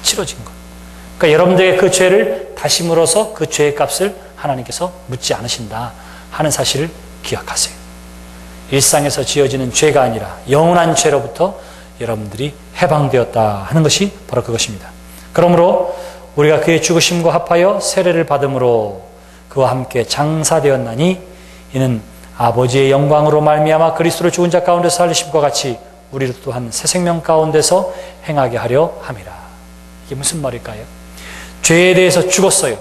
치러진 것. 그러니까 여러분들의 그 죄를 다시 물어서 그 죄의 값을 하나님께서 묻지 않으신다 하는 사실을 기억하세요. 일상에서 지어지는 죄가 아니라 영원한 죄로부터 여러분들이 해방되었다 하는 것이 바로 그것입니다. 그러므로 우리가 그의 죽으심과 합하여 세례를 받음으로 그와 함께 장사되었나니 이는 아버지의 영광으로 말미암아 그리스도를 죽은 자 가운데서 살리심과 같이 우리를 또한 새 생명 가운데서 행하게 하려 함이라. 이게 무슨 말일까요? 죄에 대해서 죽었어요.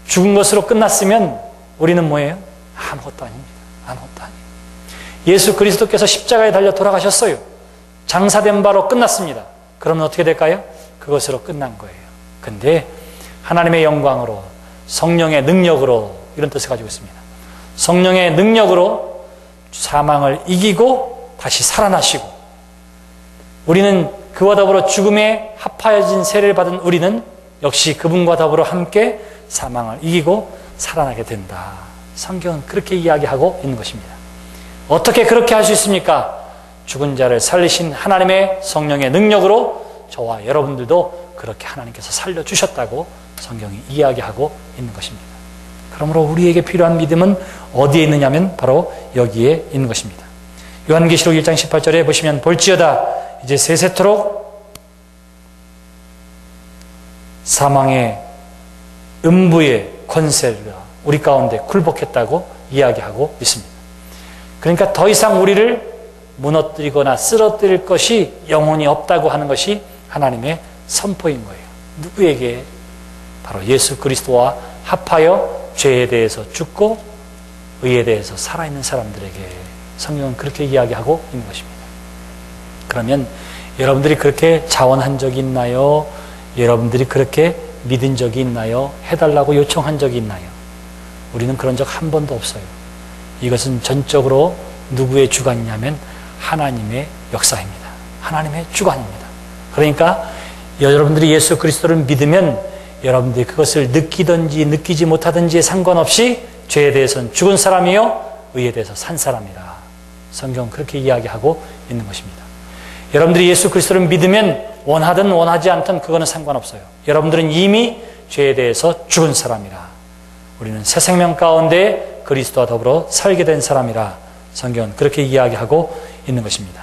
죽은 것으로 끝났으면 우리는 뭐예요? 아무것도 아닙니다. 아무것도 아니에요. 예수 그리스도께서 십자가에 달려 돌아가셨어요. 장사된 바로 끝났습니다. 그러면 어떻게 될까요? 그것으로 끝난 거예요. 근데 하나님의 영광으로, 성령의 능력으로, 이런 뜻을 가지고 있습니다. 성령의 능력으로 사망을 이기고 다시 살아나시고, 우리는 그와 더불어 죽음에 합하여진 세례를 받은 우리는 역시 그분과 더불어 함께 사망을 이기고 살아나게 된다. 성경은 그렇게 이야기하고 있는 것입니다. 어떻게 그렇게 할 수 있습니까? 죽은 자를 살리신 하나님의 성령의 능력으로 저와 여러분들도 그렇게 하나님께서 살려주셨다고 성경이 이야기하고 있는 것입니다. 그러므로 우리에게 필요한 믿음은 어디에 있느냐면 바로 여기에 있는 것입니다. 요한계시록 1장 18절에 보시면 볼지어다 이제 세세토록 사망의 음부의 권세가 우리 가운데 굴복했다고 이야기하고 있습니다. 그러니까 더 이상 우리를 무너뜨리거나 쓰러뜨릴 것이 영원히 없다고 하는 것이 하나님의 선포인 거예요. 누구에게? 바로 예수 그리스도와 합하여 죄에 대해서 죽고 의에 대해서 살아있는 사람들에게 성경은 그렇게 이야기하고 있는 것입니다. 그러면 여러분들이 그렇게 자원한 적이 있나요? 여러분들이 그렇게 믿은 적이 있나요? 해달라고 요청한 적이 있나요? 우리는 그런 적 한 번도 없어요. 이것은 전적으로 누구의 주관이냐면 하나님의 역사입니다. 하나님의 주관입니다. 그러니까 여러분들이 예수 그리스도를 믿으면 여러분들이 그것을 느끼든지 느끼지 못하든지 상관없이 죄에 대해서는 죽은 사람이요 의에 대해서 산 사람이라. 성경은 그렇게 이야기하고 있는 것입니다. 여러분들이 예수 그리스도를 믿으면 원하든 원하지 않든 그거는 상관없어요. 여러분들은 이미 죄에 대해서 죽은 사람이라. 우리는 새 생명 가운데 그리스도와 더불어 살게 된 사람이라. 성경은 그렇게 이야기하고 있는 것입니다.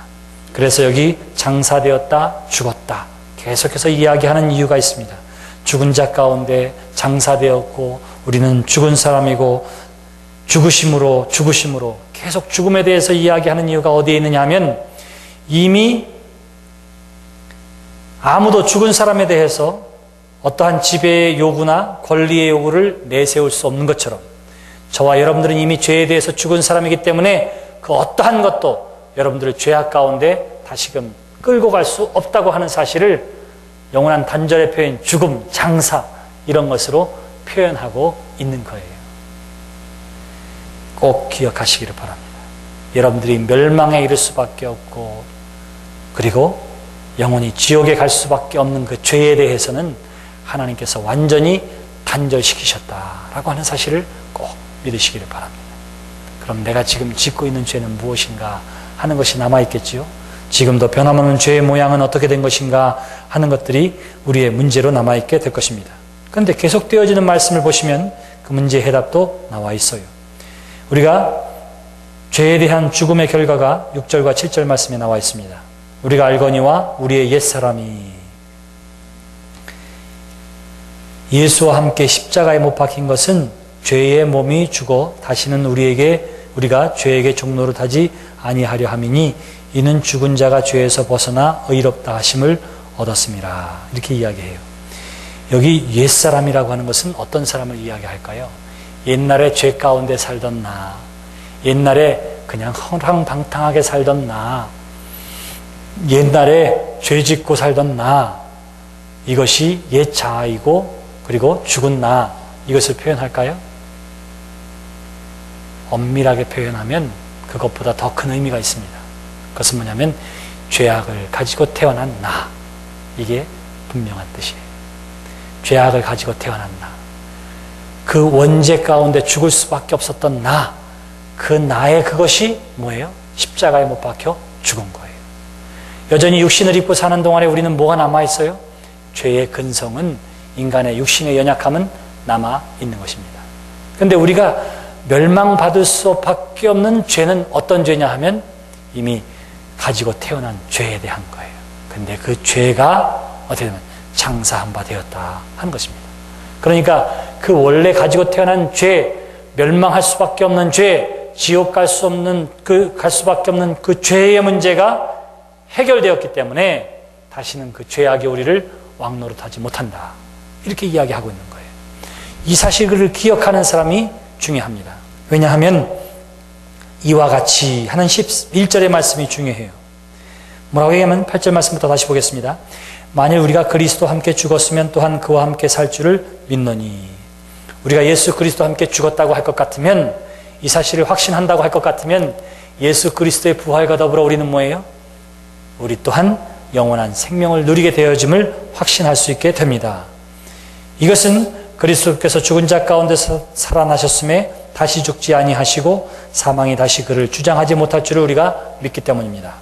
그래서 여기 장사되었다, 죽었다 계속해서 이야기하는 이유가 있습니다. 죽은 자 가운데 장사되었고 우리는 죽은 사람이고 죽으심으로 계속 죽음에 대해서 이야기하는 이유가 어디에 있느냐 하면 이미 아무도 죽은 사람에 대해서 어떠한 지배의 요구나 권리의 요구를 내세울 수 없는 것처럼 저와 여러분들은 이미 죄에 대해서 죽은 사람이기 때문에 그 어떠한 것도 여러분들의 죄악 가운데 다시금 끌고 갈 수 없다고 하는 사실을 영원한 단절의 표현, 죽음, 장사 이런 것으로 표현하고 있는 거예요. 꼭 기억하시기를 바랍니다. 여러분들이 멸망에 이를 수밖에 없고 그리고 영원히 지옥에 갈 수밖에 없는 그 죄에 대해서는 하나님께서 완전히 단절시키셨다라고 하는 사실을 꼭 믿으시기를 바랍니다. 그럼 내가 지금 짓고 있는 죄는 무엇인가 하는 것이 남아있겠지요. 지금도 변함없는 죄의 모양은 어떻게 된 것인가 하는 것들이 우리의 문제로 남아있게 될 것입니다. 그런데 계속되어지는 말씀을 보시면 그 문제의 해답도 나와 있어요. 우리가 죄에 대한 죽음의 결과가 6절과 7절 말씀에 나와 있습니다. 우리가 알거니와 우리의 옛사람이 예수와 함께 십자가에 못 박힌 것은 죄의 몸이 죽어 다시는 우리가 죄에게 종노릇 하지 아니하려 함이니 이는 죽은 자가 죄에서 벗어나 의롭다 하심을 얻었습니다. 이렇게 이야기해요. 여기 옛사람이라고 하는 것은 어떤 사람을 이야기할까요? 옛날에 죄 가운데 살던 나, 옛날에 그냥 허랑방탕하게 살던 나, 옛날에 죄 짓고 살던 나, 이것이 옛 자아이고 그리고 죽은 나, 이것을 표현할까요? 엄밀하게 표현하면 그것보다 더 큰 의미가 있습니다. 그것은 뭐냐면 죄악을 가지고 태어난 나, 이게 분명한 뜻이에요. 죄악을 가지고 태어난 나, 그 원죄 가운데 죽을 수밖에 없었던 나, 그 나의 그것이 뭐예요? 십자가에 못 박혀 죽은 거예요. 여전히 육신을 입고 사는 동안에 우리는 뭐가 남아있어요? 죄의 근성은, 인간의 육신의 연약함은 남아 있는 것입니다. 그런데 우리가 멸망받을 수밖에 없는 죄는 어떤 죄냐 하면 이미 가지고 태어난 죄에 대한 거예요. 근데 그 죄가 어떻게 되면 장사한 바 되었다 하는 것입니다. 그러니까 그 원래 가지고 태어난 죄, 멸망할 수밖에 없는 죄, 지옥 갈 수밖에 없는 그 죄의 문제가 해결되었기 때문에 다시는 그 죄악의 우리를 왕노릇하지 못한다. 이렇게 이야기하고 있는 거예요. 이 사실을 기억하는 사람이 중요합니다. 왜냐하면 이와 같이 하는 11절의 말씀이 중요해요. 뭐라고 얘기하면 8절 말씀부터 다시 보겠습니다. 만일 우리가 그리스도와 함께 죽었으면 또한 그와 함께 살 줄을 믿노니. 우리가 예수 그리스도와 함께 죽었다고 할 것 같으면, 이 사실을 확신한다고 할 것 같으면 예수 그리스도의 부활과 더불어 우리는 뭐예요? 우리 또한 영원한 생명을 누리게 되어짐을 확신할 수 있게 됩니다. 이것은 그리스도께서 죽은 자 가운데서 살아나셨음에 다시 죽지 아니하시고 사망이 다시 그를 주장하지 못할 줄을 우리가 믿기 때문입니다.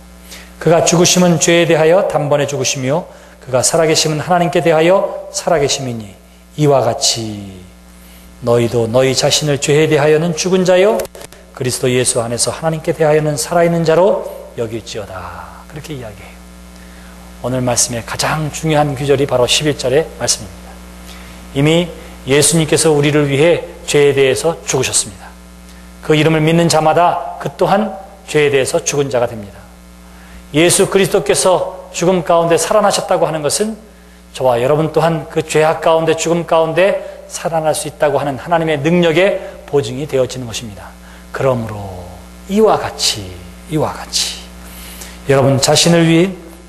그가 죽으심은 죄에 대하여 단번에 죽으시며 그가 살아계심은 하나님께 대하여 살아계심이니, 이와 같이 너희도 너희 자신을 죄에 대하여는 죽은 자요 그리스도 예수 안에서 하나님께 대하여는 살아있는 자로 여길지어다. 그렇게 이야기해요. 오늘 말씀의 가장 중요한 구절이 바로 11절의 말씀입니다. 이미 예수님께서 우리를 위해 죄에 대해서 죽으셨습니다. 그 이름을 믿는 자마다 그 또한 죄에 대해서 죽은 자가 됩니다. 예수 그리스도께서 죽음 가운데 살아나셨다고 하는 것은 저와 여러분 또한 그 죄악 가운데, 죽음 가운데 살아날 수 있다고 하는 하나님의 능력의 보증이 되어지는 것입니다. 그러므로 이와 같이 여러분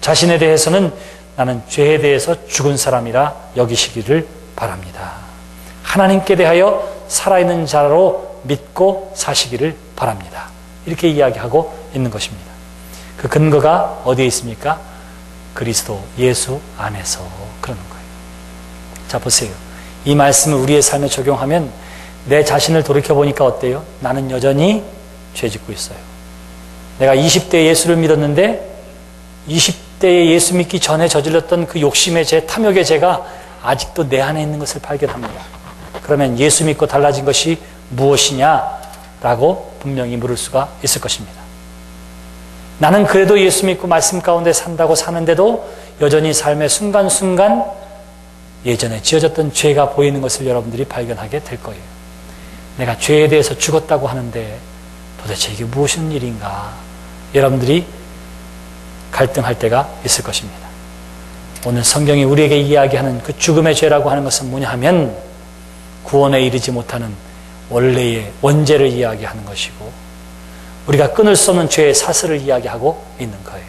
자신에 대해서는 나는 죄에 대해서 죽은 사람이라 여기시기를 바랍니다. 하나님께 대하여 살아있는 자로 믿고 사시기를 바랍니다. 이렇게 이야기하고 있는 것입니다. 그 근거가 어디에 있습니까? 그리스도 예수 안에서 그러는 거예요. 자, 보세요. 이 말씀을 우리의 삶에 적용하면 내 자신을 돌이켜보니까 어때요? 나는 여전히 죄 짓고 있어요. 내가 20대에 예수를 믿었는데 20대에 예수 믿기 전에 저질렀던 그 욕심의 죄, 탐욕의 죄가 아직도 내 안에 있는 것을 발견합니다. 그러면 예수 믿고 달라진 것이 무엇이냐라고 분명히 물을 수가 있을 것입니다. 나는 그래도 예수 믿고 말씀 가운데 산다고 사는데도 여전히 삶의 순간순간 예전에 지어졌던 죄가 보이는 것을 여러분들이 발견하게 될 거예요. 내가 죄에 대해서 죽었다고 하는데 도대체 이게 무슨 일인가? 여러분들이 갈등할 때가 있을 것입니다. 오늘 성경이 우리에게 이야기하는 그 죽음의 죄라고 하는 것은 뭐냐 하면 구원에 이르지 못하는 원래의 원죄를 이야기하는 것이고 우리가 끊을 수 없는 죄의 사슬을 이야기하고 있는 거예요.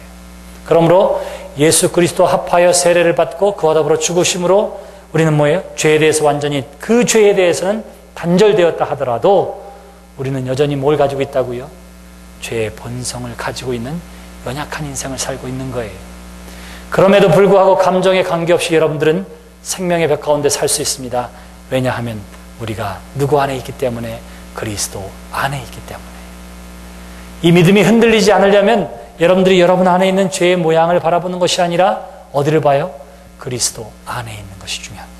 그러므로 예수 그리스도와 합하여 세례를 받고 그와 더불어 죽으심으로 우리는 뭐예요? 죄에 대해서 완전히 그 죄에 대해서는 단절되었다 하더라도 우리는 여전히 뭘 가지고 있다고요? 죄의 본성을 가지고 있는 연약한 인생을 살고 있는 거예요. 그럼에도 불구하고 감정에 관계없이 여러분들은 생명의 벽 가운데 살 수 있습니다. 왜냐하면 우리가 누구 안에 있기 때문에? 그리스도 안에 있기 때문에. 이 믿음이 흔들리지 않으려면 여러분들이 여러분 안에 있는 죄의 모양을 바라보는 것이 아니라 어디를 봐요? 그리스도 안에 있는 것이 중요합니다.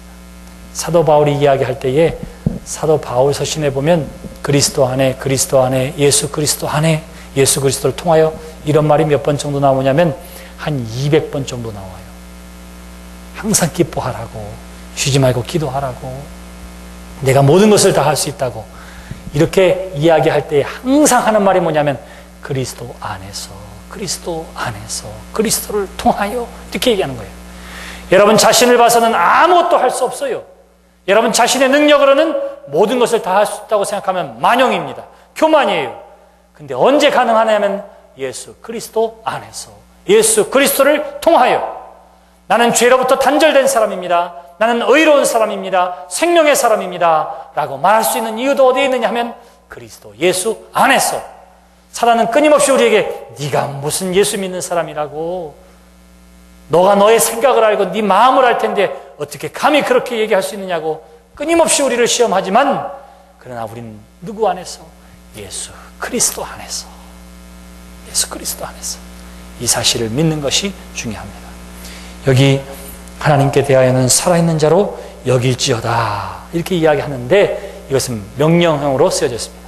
사도 바울이 이야기할 때에 사도 바울 서신에 보면 그리스도 안에, 예수 그리스도 안에, 예수 그리스도를 통하여 이런 말이 몇 번 정도 나오냐면 한 200번 정도 나와요. 항상 기뻐하라고, 쉬지 말고 기도하라고, 내가 모든 것을 다 할 수 있다고 이렇게 이야기할 때 항상 하는 말이 뭐냐면 그리스도 안에서, 그리스도를 통하여 이렇게 얘기하는 거예요. 여러분 자신을 봐서는 아무것도 할 수 없어요. 여러분 자신의 능력으로는 모든 것을 다 할 수 있다고 생각하면 만용입니다. 교만이에요. 근데 언제 가능하냐면 예수 그리스도 안에서, 예수 그리스도를 통하여 나는 죄로부터 단절된 사람입니다. 나는 의로운 사람입니다. 생명의 사람입니다. 라고 말할 수 있는 이유도 어디에 있느냐 하면 그리스도 예수 안에서. 사단은 끊임없이 우리에게 네가 무슨 예수 믿는 사람이라고, 너가 너의 생각을 알고 네 마음을 알 텐데 어떻게 감히 그렇게 얘기할 수 있느냐고 끊임없이 우리를 시험하지만, 그러나 우리는 누구 안에서? 예수 그리스도 안에서, 예수 그리스도 안에서 이 사실을 믿는 것이 중요합니다. 여기 하나님께 대하여는 살아있는 자로 여길지어다. 이렇게 이야기하는데 이것은 명령형으로 쓰여졌습니다.